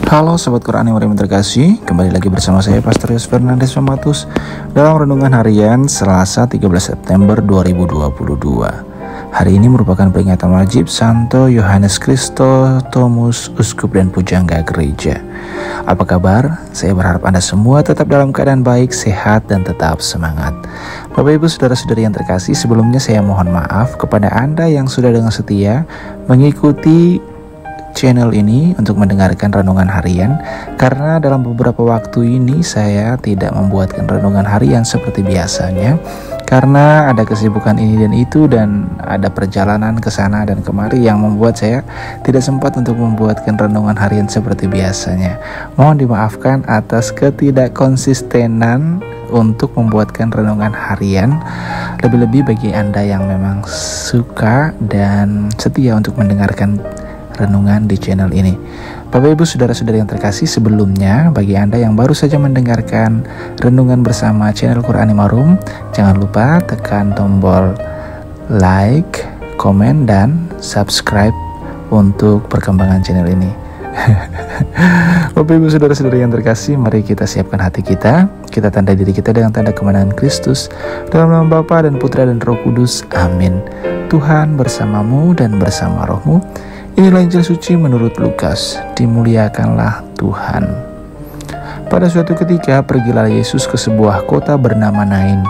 Halo Sobat Quran yang terkasih, kembali lagi bersama saya Pastor Yos Fernandes Mematus dalam Renungan Harian Selasa 13 September 2022. Hari ini merupakan peringatan wajib Santo Yohanes Kristotomus, Uskup dan Pujangga Gereja. Apa kabar? Saya berharap Anda semua tetap dalam keadaan baik, sehat, dan tetap semangat. Bapak Ibu Saudara-saudari yang terkasih, sebelumnya saya mohon maaf kepada Anda yang sudah dengan setia mengikuti channel ini untuk mendengarkan renungan harian, karena dalam beberapa waktu ini saya tidak membuatkan renungan harian seperti biasanya karena ada kesibukan ini dan itu, dan ada perjalanan ke sana dan kemari yang membuat saya tidak sempat untuk membuatkan renungan harian seperti biasanya. Mohon dimaafkan atas ketidakkonsistenan untuk membuatkan renungan harian, lebih-lebih bagi Anda yang memang suka dan setia untuk mendengarkan renungan di channel ini. Bapak Ibu Saudara-saudari yang terkasih, sebelumnya bagi Anda yang baru saja mendengarkan renungan bersama channel Qur'anima Room, jangan lupa tekan tombol like, komen, dan subscribe untuk perkembangan channel ini. Bapak Ibu Saudara-saudari yang terkasih, mari kita siapkan hati kita tanda diri kita dengan tanda kemenangan Kristus. Dalam nama Bapa dan Putra dan Roh Kudus, amin. Tuhan bersamamu dan bersama rohmu. Inilah Injil suci menurut Lukas. Dimuliakanlah Tuhan. Pada suatu ketika pergilah Yesus ke sebuah kota bernama Nain.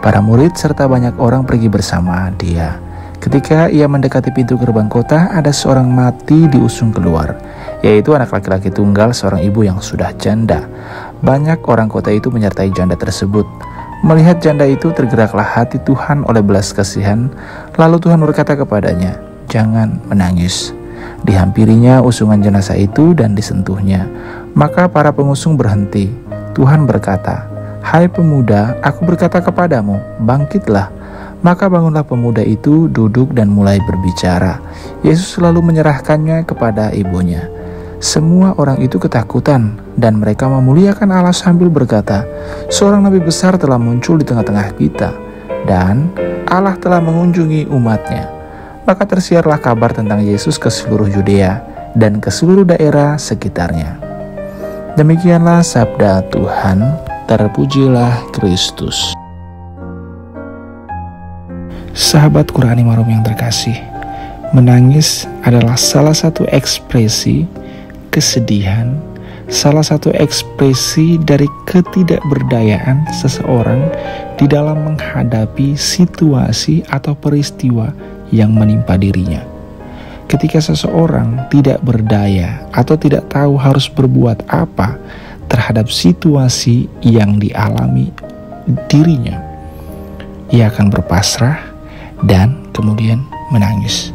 Para murid serta banyak orang pergi bersama dia. Ketika ia mendekati pintu gerbang kota, ada seorang mati diusung keluar, yaitu anak laki-laki tunggal seorang ibu yang sudah janda. Banyak orang kota itu menyertai janda tersebut. Melihat janda itu, tergeraklah hati Tuhan oleh belas kasihan. Lalu Tuhan berkata kepadanya, "Jangan menangis." Dihampirinya usungan jenazah itu dan disentuhnya. Maka para pengusung berhenti. Tuhan berkata, "Hai pemuda, aku berkata kepadamu, bangkitlah." Maka bangunlah pemuda itu, duduk dan mulai berbicara. Yesus lalu menyerahkannya kepada ibunya. Semua orang itu ketakutan dan mereka memuliakan Allah sambil berkata, "Seorang nabi besar telah muncul di tengah-tengah kita, dan Allah telah mengunjungi umatnya." Maka tersiarlah kabar tentang Yesus ke seluruh Yudea dan ke seluruh daerah sekitarnya. Demikianlah sabda Tuhan, terpujilah Kristus. Sahabat Qur'anima Room yang terkasih, menangis adalah salah satu ekspresi kesedihan, salah satu ekspresi dari ketidakberdayaan seseorang di dalam menghadapi situasi atau peristiwa yang menimpa dirinya. Ketika seseorang tidak berdaya atau tidak tahu harus berbuat apa terhadap situasi yang dialami dirinya, ia akan berpasrah dan kemudian menangis.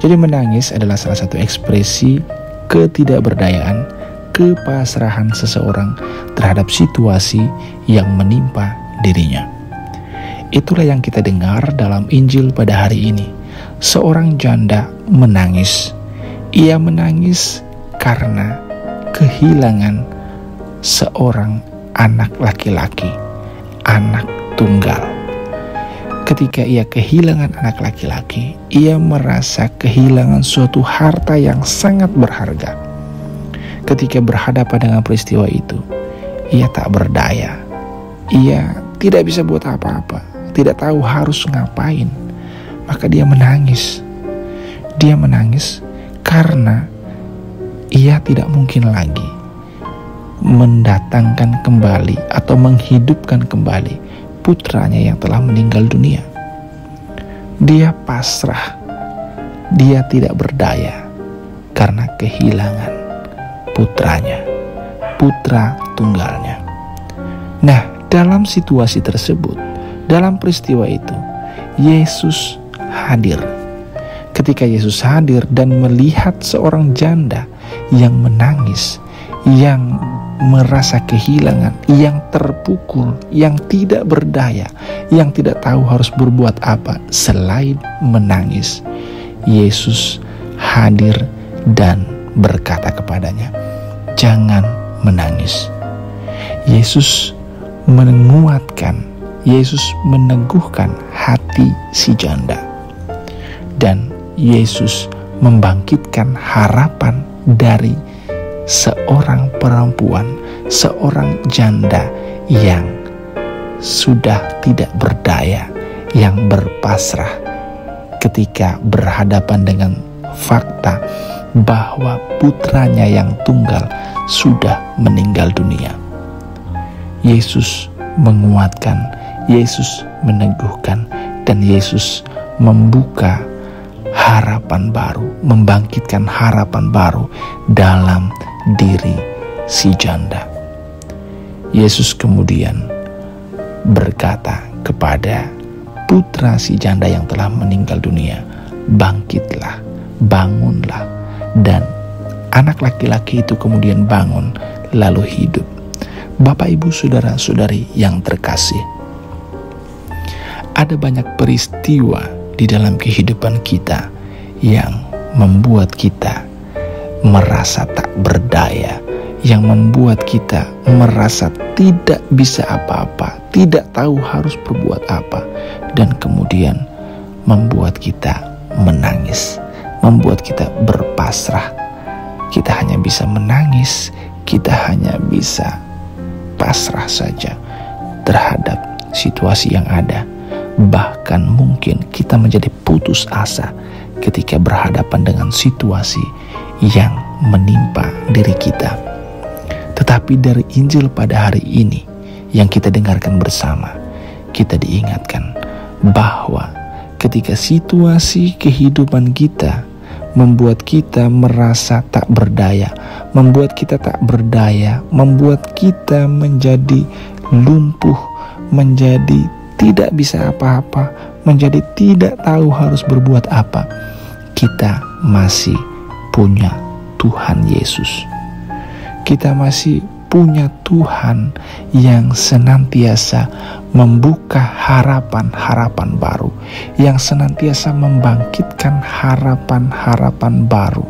Jadi menangis adalah salah satu ekspresi ketidakberdayaan, kepasrahan seseorang terhadap situasi yang menimpa dirinya. Itulah yang kita dengar dalam Injil pada hari ini. Seorang janda menangis. Ia menangis karena kehilangan seorang anak laki-laki, anak tunggal. Ketika ia kehilangan anak laki-laki, ia merasa kehilangan suatu harta yang sangat berharga. Ketika berhadapan dengan peristiwa itu, ia tak berdaya. Ia tidak bisa buat apa-apa, tidak tahu harus ngapain. Maka dia menangis. Dia menangis karena ia tidak mungkin lagi mendatangkan kembali atau menghidupkan kembali putranya yang telah meninggal dunia. Dia pasrah. Dia tidak berdaya karena kehilangan putranya, putra tunggalnya. Nah, dalam situasi tersebut, dalam peristiwa itu, Yesus hadir. Ketika Yesus hadir dan melihat seorang janda yang menangis, yang merasa kehilangan, yang terpukul, yang tidak berdaya, yang tidak tahu harus berbuat apa selain menangis, Yesus hadir dan berkata kepadanya, "Jangan menangis." Yesus menguatkan, Yesus meneguhkan hati si janda. Dan Yesus membangkitkan harapan dari seorang perempuan, seorang janda yang sudah tidak berdaya, yang berpasrah ketika berhadapan dengan fakta bahwa putranya yang tunggal sudah meninggal dunia. Yesus menguatkan, Yesus meneguhkan, dan Yesus membuka harapan baru, membangkitkan harapan baru dalam diri si janda. Yesus kemudian berkata kepada putra si janda yang telah meninggal dunia, "Bangkitlah, bangunlah." Dan anak laki-laki itu kemudian bangun lalu hidup. Bapak, Ibu, saudara-saudari yang terkasih, ada banyak peristiwa di dalam kehidupan kita yang membuat kita merasa tak berdaya, yang membuat kita merasa tidak bisa apa-apa, tidak tahu harus berbuat apa, dan kemudian membuat kita menangis, membuat kita berpasrah. Kita hanya bisa menangis, kita hanya bisa pasrah saja terhadap situasi yang ada. Bahkan mungkin kita menjadi putus asa ketika berhadapan dengan situasi yang menimpa diri kita. Tetapi dari Injil pada hari ini yang kita dengarkan bersama, kita diingatkan bahwa ketika situasi kehidupan kita membuat kita merasa tak berdaya, membuat kita tak berdaya, membuat kita menjadi lumpuh, menjadi tidak bisa apa-apa, menjadi tidak tahu harus berbuat apa, kita masih punya Tuhan Yesus. Kita masih punya Tuhan yang senantiasa membuka harapan-harapan baru, yang senantiasa membangkitkan harapan-harapan baru.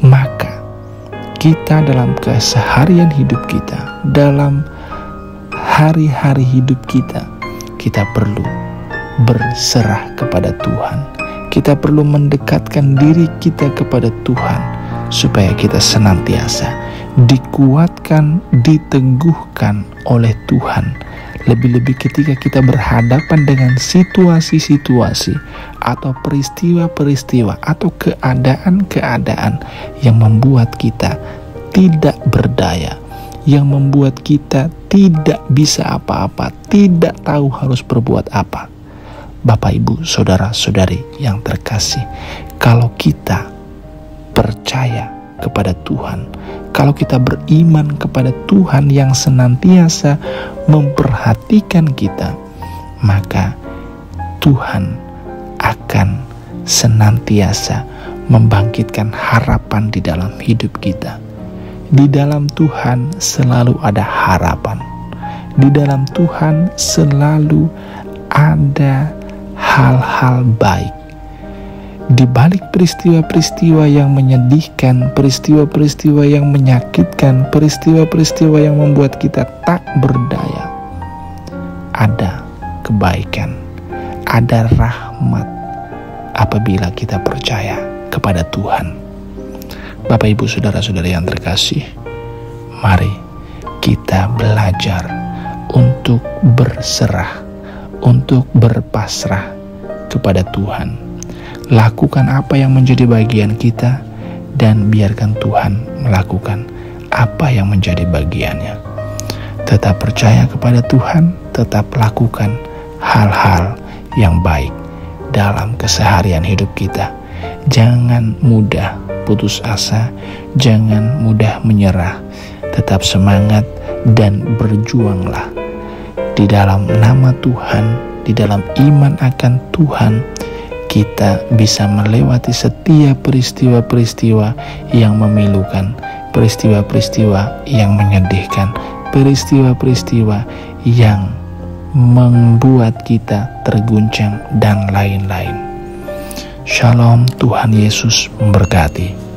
Maka kita dalam keseharian hidup kita, dalam hari-hari hidup kita, kita perlu berserah kepada Tuhan. Kita perlu mendekatkan diri kita kepada Tuhan supaya kita senantiasa dikuatkan, diteguhkan oleh Tuhan. Lebih-lebih ketika kita berhadapan dengan situasi-situasi atau peristiwa-peristiwa atau keadaan-keadaan yang membuat kita tidak berdaya, yang membuat kita tidak bisa apa-apa, tidak tahu harus berbuat apa. Bapak, Ibu, saudara-saudari yang terkasih, kalau kita percaya kepada Tuhan, kalau kita beriman kepada Tuhan yang senantiasa memperhatikan kita, maka Tuhan akan senantiasa membangkitkan harapan di dalam hidup kita. Di dalam Tuhan selalu ada harapan. Di dalam Tuhan selalu ada hal-hal baik. Di balik peristiwa-peristiwa yang menyedihkan, peristiwa-peristiwa yang menyakitkan, peristiwa-peristiwa yang membuat kita tak berdaya, ada kebaikan, ada rahmat apabila kita percaya kepada Tuhan. Bapak, Ibu, saudara-saudara yang terkasih, mari kita belajar untuk berserah, untuk berpasrah kepada Tuhan. Lakukan apa yang menjadi bagian kita dan biarkan Tuhan melakukan apa yang menjadi bagiannya. Tetap percaya kepada Tuhan, tetap lakukan hal-hal yang baik dalam keseharian hidup kita. Jangan mudah putus asa, jangan mudah menyerah. Tetap semangat dan berjuanglah di dalam nama Tuhan, di dalam iman akan Tuhan. Kita bisa melewati setiap peristiwa-peristiwa yang memilukan, peristiwa-peristiwa yang menyedihkan, peristiwa-peristiwa yang membuat kita terguncang, dan lain-lain. Shalom, Tuhan Yesus memberkati.